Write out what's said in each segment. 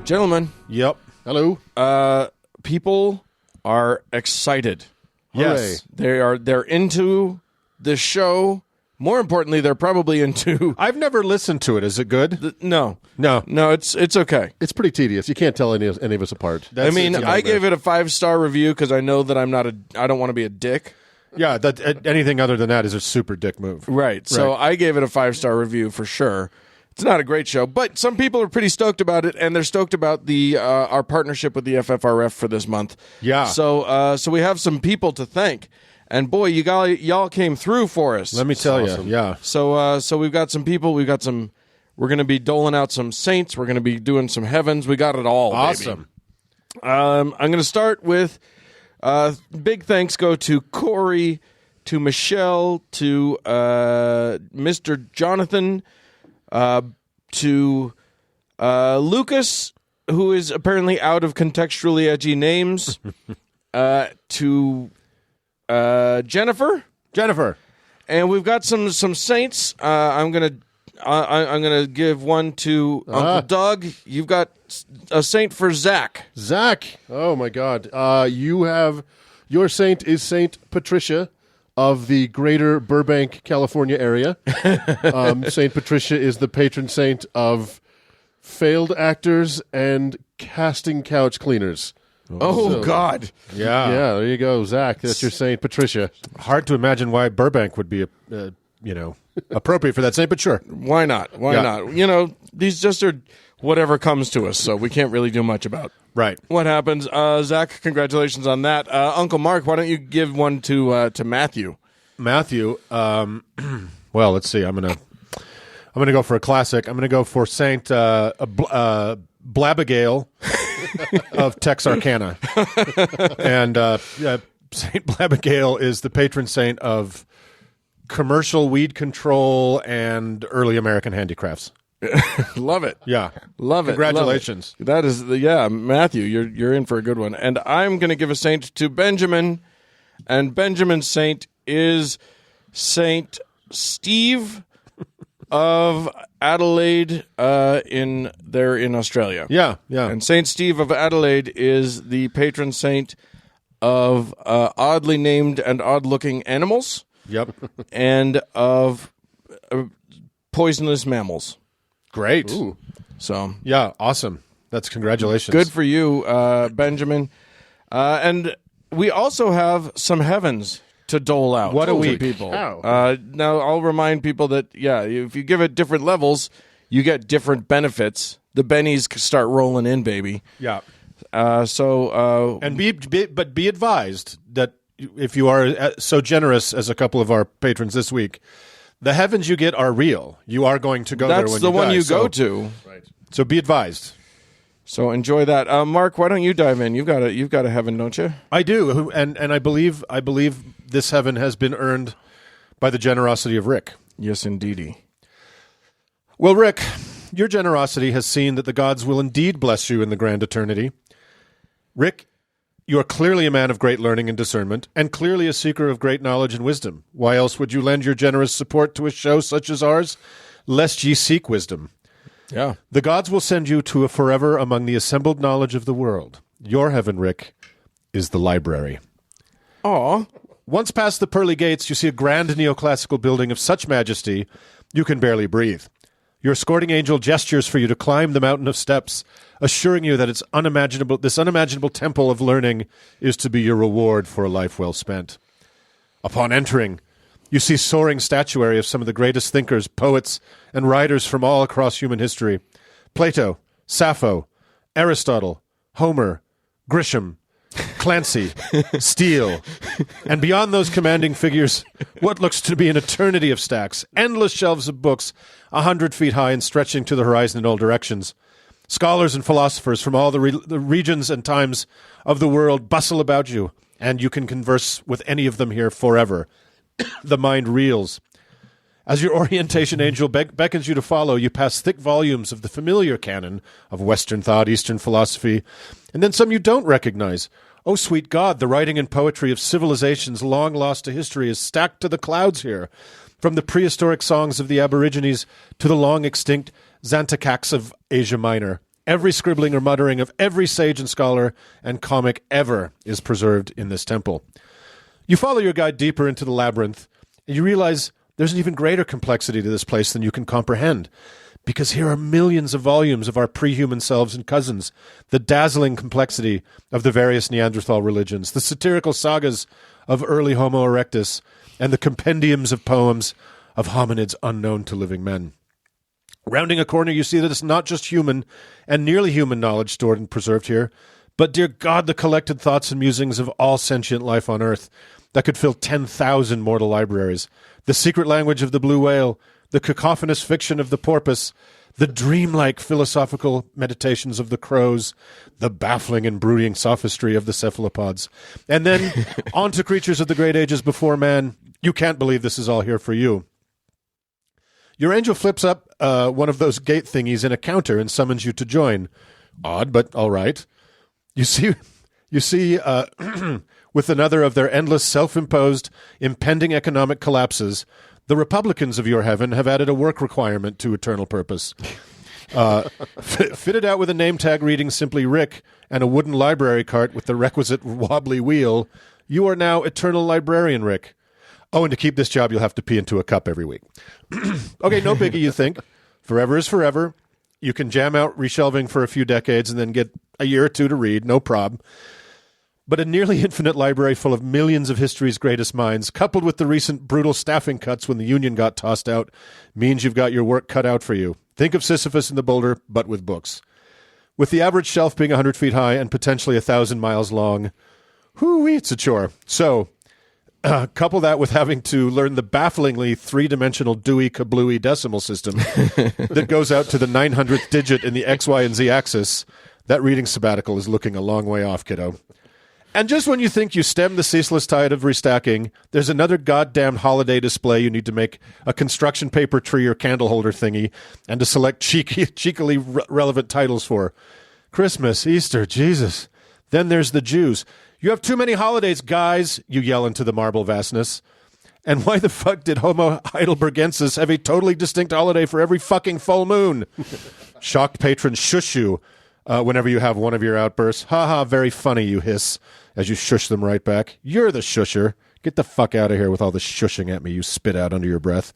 Gentlemen. Yep. Hello. People are excited. Yes. They're into the show. More importantly, they're probably into... I've never listened to it. Is it good? No, No. it's okay. It's pretty tedious. You can't tell any of us apart. I gave it a 5-star review because I know that I don't want to be a dick. Yeah, anything other than that is a super dick move. Right. So I gave it a 5-star review for sure. It's not a great show, but some people are pretty stoked about it, and they're stoked about the our partnership with the FFRF for this month. Yeah. So we have some people to thank, and boy, y'all came through for us. Let me tell you. Yeah. So we've got some people. We're going to be doling out some saints. We're going to be doing some heavens. We got it all. Awesome. Baby. I'm going to start with big thanks go to Corey, to Michelle, to Mr. Jonathan. To Lucas, who is apparently out of contextually edgy names, to Jennifer, and we've got some saints. I'm gonna give one to Uncle Doug. You've got a saint for Zach. Oh my God. Your saint is Saint Patricia of the greater Burbank, California area. Saint Patricia is the patron saint of failed actors and casting couch cleaners. God. Yeah. Yeah, there you go, Zach. That's your Saint Patricia. Hard to imagine why Burbank would be, appropriate for that saint, but sure. Why not? Why not? These just are whatever comes to us, so we can't really do much about. Right. What happens? Zach, congratulations on that. Uncle Mark, why don't you give one to Matthew? Matthew, well, let's see. I'm gonna go for a classic. I'm gonna go for Saint Blabagale of Texarkana, and Saint Blabagale is the patron saint of commercial weed control and early American handicrafts. Love it. Yeah. Love it. Congratulations. Love it. That is, Matthew, you're in for a good one. And I'm going to give a saint to Benjamin, and Benjamin's saint is Saint Steve of Adelaide in Australia. Yeah. And Saint Steve of Adelaide is the patron saint of oddly named and odd-looking animals. Yep. And of poisonous mammals. Great. Ooh. So yeah, awesome. That's congratulations. Good for you, Benjamin. And we also have some heavens to dole out. What a week. People. Wow. Now, I'll remind people that, if you give it different levels, you get different benefits. The bennies start rolling in, baby. Yeah. And be advised that if you are so generous as a couple of our patrons this week, the heavens you get are real. You are going to go there when you die. That's the one you go to. Right. So be advised. So enjoy that. Mark, why don't you dive in? You've got a heaven, don't you? I do, and I believe this heaven has been earned by the generosity of Rick. Yes, indeedy. Well, Rick, your generosity has seen that the gods will indeed bless you in the grand eternity. Rick, you are clearly a man of great learning and discernment, and clearly a seeker of great knowledge and wisdom. Why else would you lend your generous support to a show such as ours, lest ye seek wisdom? Yeah. The gods will send you to a forever among the assembled knowledge of the world. Your heaven, Rick, is the library. Aw. Once past the pearly gates, you see a grand neoclassical building of such majesty you can barely breathe. Your escorting angel gestures for you to climb the mountain of steps, assuring you that this unimaginable temple of learning is to be your reward for a life well spent. Upon entering, you see soaring statuary of some of the greatest thinkers, poets, and writers from all across human history. Plato, Sappho, Aristotle, Homer, Grisham, Clancy, Steele, and beyond those commanding figures, what looks to be an eternity of stacks, endless shelves of books, 100 feet high and stretching to the horizon in all directions. Scholars and philosophers from all the regions and times of the world bustle about you, and you can converse with any of them here forever. The mind reels. As your orientation angel beckons you to follow, you pass thick volumes of the familiar canon of Western thought, Eastern philosophy, and then some you don't recognize. Oh, sweet God, the writing and poetry of civilizations long lost to history is stacked to the clouds here. from the prehistoric songs of the Aborigines to the long-extinct Xantacax of Asia Minor. Every scribbling or muttering of every sage and scholar and comic ever is preserved in this temple. You follow your guide deeper into the labyrinth, and you realize there's an even greater complexity to this place than you can comprehend, because here are millions of volumes of our pre-human selves and cousins, the dazzling complexity of the various Neanderthal religions, the satirical sagas of early Homo erectus, and the compendiums of poems of hominids unknown to living men. Rounding a corner, you see that it's not just human and nearly human knowledge stored and preserved here, but, dear God, the collected thoughts and musings of all sentient life on Earth that could fill 10,000 mortal libraries, the secret language of the blue whale, the cacophonous fiction of the porpoise, the dreamlike philosophical meditations of the crows, the baffling and brooding sophistry of the cephalopods. And then, on to creatures of the great ages before man. You can't believe this is all here for you. Your angel flips up one of those gate thingies in a counter and summons you to join. Odd, but all right. You see, with another of their endless self-imposed, impending economic collapses, the Republicans of your heaven have added a work requirement to Eternal Purpose. Fitted out with a name tag reading simply Rick and a wooden library cart with the requisite wobbly wheel, you are now Eternal Librarian Rick. Oh, and to keep this job, you'll have to pee into a cup every week. Okay, no biggie, you think. Forever is forever. You can jam out reshelving for a few decades and then get a year or two to read, no prob. But a nearly infinite library full of millions of history's greatest minds, coupled with the recent brutal staffing cuts when the union got tossed out, means you've got your work cut out for you. Think of Sisyphus in the boulder, but with books. With the average shelf being 100 feet high and potentially 1,000 miles long, whoo-wee, it's a chore. So, couple that with having to learn the bafflingly three-dimensional Dewey Kablooey decimal system that goes out to the 900th digit in the X, Y, and Z axis, that reading sabbatical is looking a long way off, kiddo. And just when you think you stem the ceaseless tide of restacking, there's another goddamn holiday display you need to make a construction paper tree or candle holder thingy and to select cheekily relevant titles for. Christmas, Easter, Jesus. Then there's the Jews. You have too many holidays, guys, you yell into the marble vastness. And why the fuck did Homo heidelbergensis have a totally distinct holiday for every fucking full moon? Shocked patrons shush you whenever you have one of your outbursts. Ha ha, very funny, you hiss, as you shush them right back. You're the shusher. Get the fuck out of here with all the shushing at me you spit out under your breath.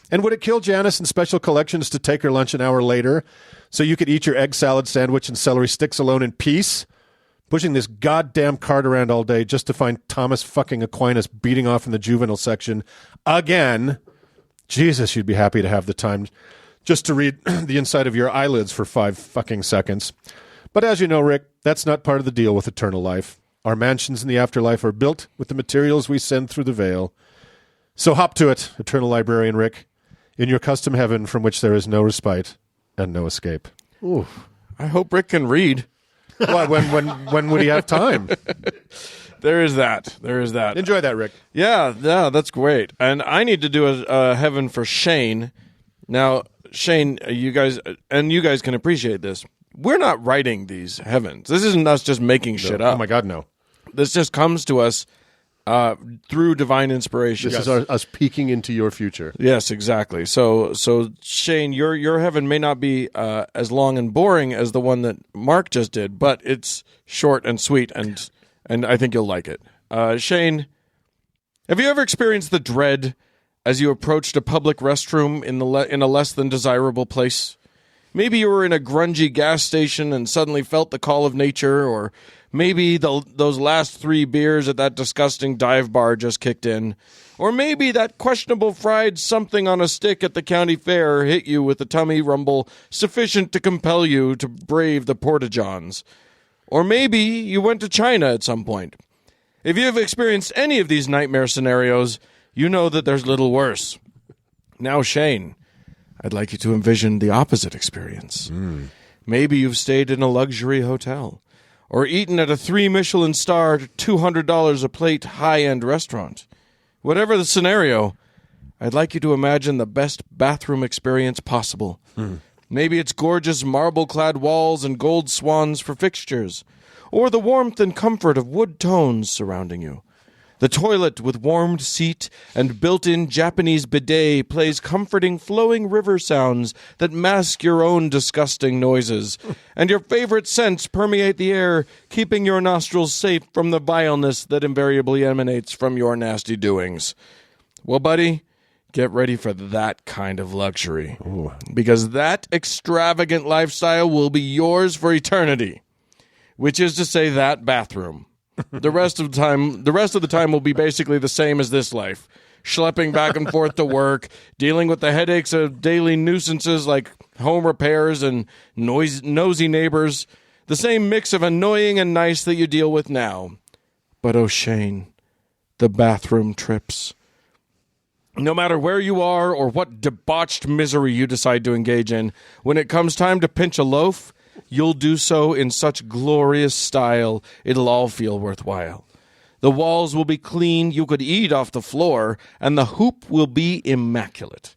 And would it kill Janice in special collections to take her lunch an hour later so you could eat your egg salad sandwich and celery sticks alone in peace? Pushing this goddamn cart around all day just to find Thomas fucking Aquinas beating off in the juvenile section again. Jesus, you'd be happy to have the time just to read the inside of your eyelids for 5 fucking seconds. But as you know, Rick, that's not part of the deal with eternal life. Our mansions in the afterlife are built with the materials we send through the veil. So hop to it, Eternal Librarian Rick, in your custom heaven from which there is no respite and no escape. Ooh, I hope Rick can read. Well, when would he have time? There is that. Enjoy that, Rick. Yeah, that's great. And I need to do a heaven for Shane. Now, Shane, you guys can appreciate this. We're not writing these heavens. This isn't us just making shit up. Oh my God, no. This just comes to us through divine inspiration. This is us peeking into your future. Yes, exactly. So Shane, your heaven may not be as long and boring as the one that Mark just did, but it's short and sweet, and I think you'll like it. Shane, have you ever experienced the dread as you approached a public restroom in a less than desirable place? Maybe you were in a grungy gas station and suddenly felt the call of nature, or maybe those last 3 beers at that disgusting dive bar just kicked in. Or maybe that questionable fried something on a stick at the county fair hit you with a tummy rumble sufficient to compel you to brave the porta-johns. Or maybe you went to China at some point. If you have experienced any of these nightmare scenarios, you know that there's little worse. Now, Shane, I'd like you to envision the opposite experience. Maybe you've stayed in a luxury hotel, or eaten at a 3 Michelin-starred, $200 a plate high-end restaurant. Whatever the scenario, I'd like you to imagine the best bathroom experience possible. Maybe it's gorgeous marble-clad walls and gold swans for fixtures, or the warmth and comfort of wood tones surrounding you. The toilet with warmed seat and built-in Japanese bidet plays comforting flowing river sounds that mask your own disgusting noises, and your favorite scents permeate the air, keeping your nostrils safe from the vileness that invariably emanates from your nasty doings. Well, buddy, get ready for that kind of luxury, because that extravagant lifestyle will be yours for eternity, which is to say that bathroom. The rest of the time will be basically the same as this life. Schlepping back and forth to work, dealing with the headaches of daily nuisances like home repairs and nosy neighbors. The same mix of annoying and nice that you deal with now. But oh, Shane, the bathroom trips. No matter where you are or what debauched misery you decide to engage in, when it comes time to pinch a loaf, you'll do so in such glorious style, it'll all feel worthwhile. The walls will be clean, you could eat off the floor, and the hoop will be immaculate.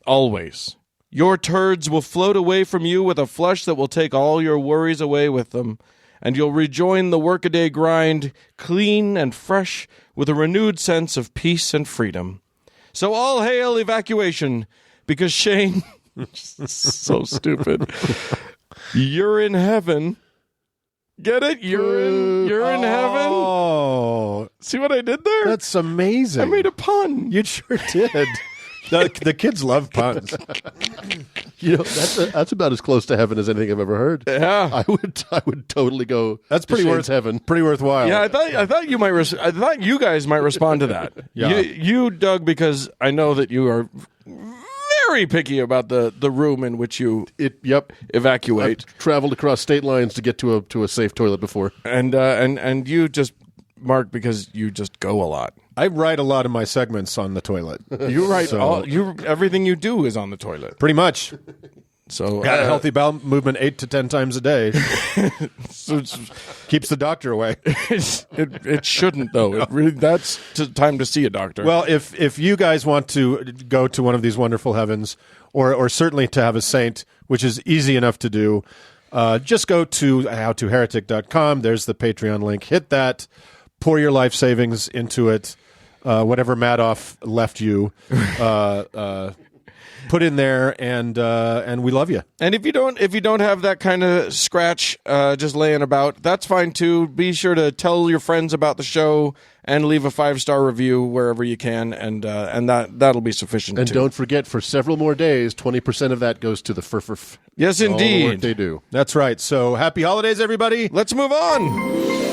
Always. Your turds will float away from you with a flush that will take all your worries away with them, and you'll rejoin the workaday grind, clean and fresh, with a renewed sense of peace and freedom. So all hail evacuation, because Shane... so stupid... You're in heaven. Get it? You're in heaven. Oh, see what I did there? That's amazing. I made a pun. You sure did. The kids love puns. That's about as close to heaven as anything I've ever heard. Yeah, I would totally go. That's pretty worth heaven. Pretty worthwhile. Yeah, I thought you might. I thought you guys might respond to that. Yeah. You, Doug, because I know that you are very picky about the room in which you evacuate. I've traveled across state lines to get to a safe toilet before, and you just, Mark, because you just go a lot. I write a lot of my segments on the toilet. You write everything you do is on the toilet. Pretty much. So got a healthy bowel movement 8 to 10 times a day. So keeps the doctor away. It shouldn't though. It really, that's time to see a doctor. Well, if you guys want to go to one of these wonderful heavens, or certainly to have a saint, which is easy enough to do, just go to howtoheretic.com. There's the Patreon link. Hit that. Pour your life savings into it. Whatever Madoff left you. Put in there, and we love you. And if you don't have that kind of scratch just laying about, that's fine too. Be sure to tell your friends about the show and leave a 5-star review wherever you can, and that'll be sufficient. And too. Don't forget, for several more days, 20% of that goes to the FRF. Yes, indeed. All the work they do. That's right. So happy holidays, everybody. Let's move on.